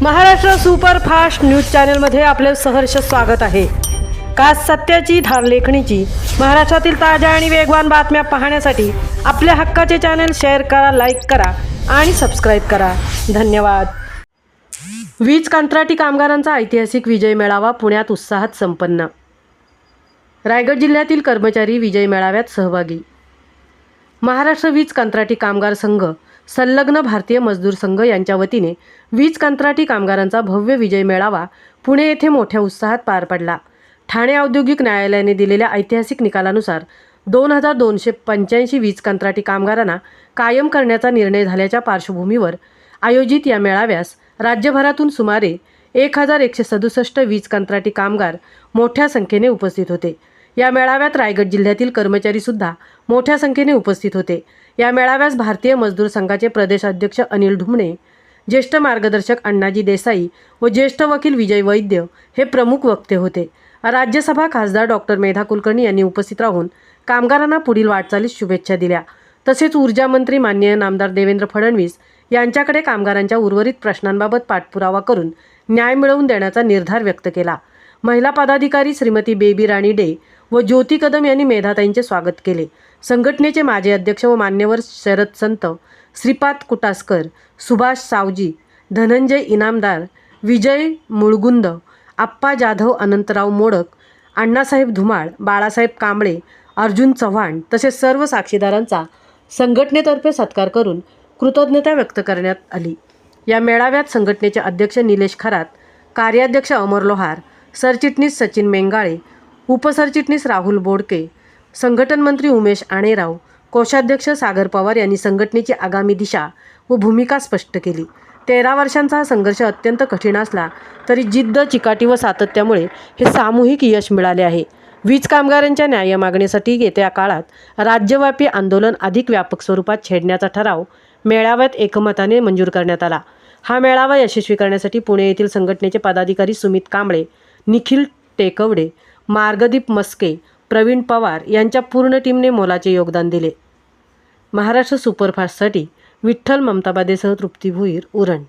Maharashtra superfast news चॅनलमध्ये आपले सहर्ष स्वागत आहे। का सत्याची धार लेखणीची महाराष्ट्रातील ताज्या आणि वेगवान बातम्या पाहण्यासाठी आपल्या हक्काचे चॅनल शेअर करा, लाईक करा आणि सबस्क्राइब करा। धन्यवाद। वीज कंत्राटी कामगारांचा ऐतिहासिक विजय मेळावा पुण्यात उत्साहात संपन्न। रायगड जिल्ह्यातील कर्मचारी विजय मेळाव्यात सहभागी। महाराष्ट्र वीज कंत्राटी कामगार संघ संलग्न भारतीय मजदूर संघ यांच्या वतीने वीज कंत्राटी कामगारांचा भव्य विजय मेळावा पुणे येथे मोठ्या उत्साहात पार पडला। ठाणे औद्योगिक न्यायालयाने दिलेल्या ऐतिहासिक निकालानुसार 2285 वीज कंत्राटी कामगारांना कायम करण्याचा निर्णय झाल्याच्या पार्श्वभूमीवर आयोजित या मेळाव्यास राज्यभरातून सुमारे 1167 वीज कंत्राटी कामगार मोठ्या संख्येने उपस्थित होते। या मेळाव्यात रायगड जिल्ह्यातील कर्मचारी सुद्धा मोठ्या संख्येने उपस्थित होते। या मेळाव्यास भारतीय मजदूर संघाचे प्रदेश अध्यक्ष अनिल ढुमणे, ज्येष्ठ मार्गदर्शक अण्णाजी देसाई व ज्येष्ठ वकील विजय वैद्य हे प्रमुख वक्ते होते। राज्यसभा खासदार डॉक्टर मेधा कुलकर्णी यांनी उपस्थित राहून कामगारांना पुढील वाटचालीस शुभेच्छा दिल्या। तसेच ऊर्जा मंत्री माननीय नामदार देवेंद्र फडणवीस यांच्याकडे कामगारांच्या उर्वरित प्रश्नांबाबत पाठपुरावा करून न्याय मिळवून देण्याचा निर्धार व्यक्त केला। महिला पदाधिकारी श्रीमती बेबी राणी डे व ज्योती कदम यांनी मेधाताईंचे स्वागत केले। संघटनेचे माजी अध्यक्ष व मान्यवर शरद संत, श्रीपाद कुटासकर, सुभाष सावजी, धनंजय इनामदार, विजय मुळगुंद, आप्पा जाधव, अनंतराव मोडक, अण्णासाहेब धुमाळ, बाळासाहेब कांबळे, अर्जुन चव्हाण तसेच सर्व साक्षीदारांचा संघटनेतर्फे सत्कार करून कृतज्ञता व्यक्त करण्यात आली। या मेळाव्यात संघटनेचे अध्यक्ष निलेश खरात, कार्याध्यक्ष अमर लोहार, सरचिटणीस सचिन मेंगाळे, उपसरचिटणीस राहुल बोडके, संघटन मंत्री उमेश आणेराव, कोषाध्यक्ष सागर पवार यांनी संघटनेची आगामी दिशा व भूमिका स्पष्ट केली। 13 वर्षांचा हा संघर्ष अत्यंत कठीण असला तरी जिद्द, चिकाटी व सातत्यामुळे हे सामूहिक यश मिळाले आहे। वीज कामगारांच्या न्याय मागणीसाठी येत्या काळात राज्यव्यापी आंदोलन अधिक व्यापक स्वरूपात छेडण्याचा ठराव मेळाव्यात एकमताने मंजूर करण्यात आला। हा मेळावा यशस्वी करण्यासाठी पुणे येथील संघटनेचे पदाधिकारी सुमित कांबळे, निखिल टेकवडे, मार्गदीप मस्के, प्रवीण पवार यांच्या पूर्ण टीमने मोलाचे योगदान दिले। महाराष्ट्र सुपरफास्टसाठी विठ्ठल ममताबादेसह तृप्ती भुईर, उरण।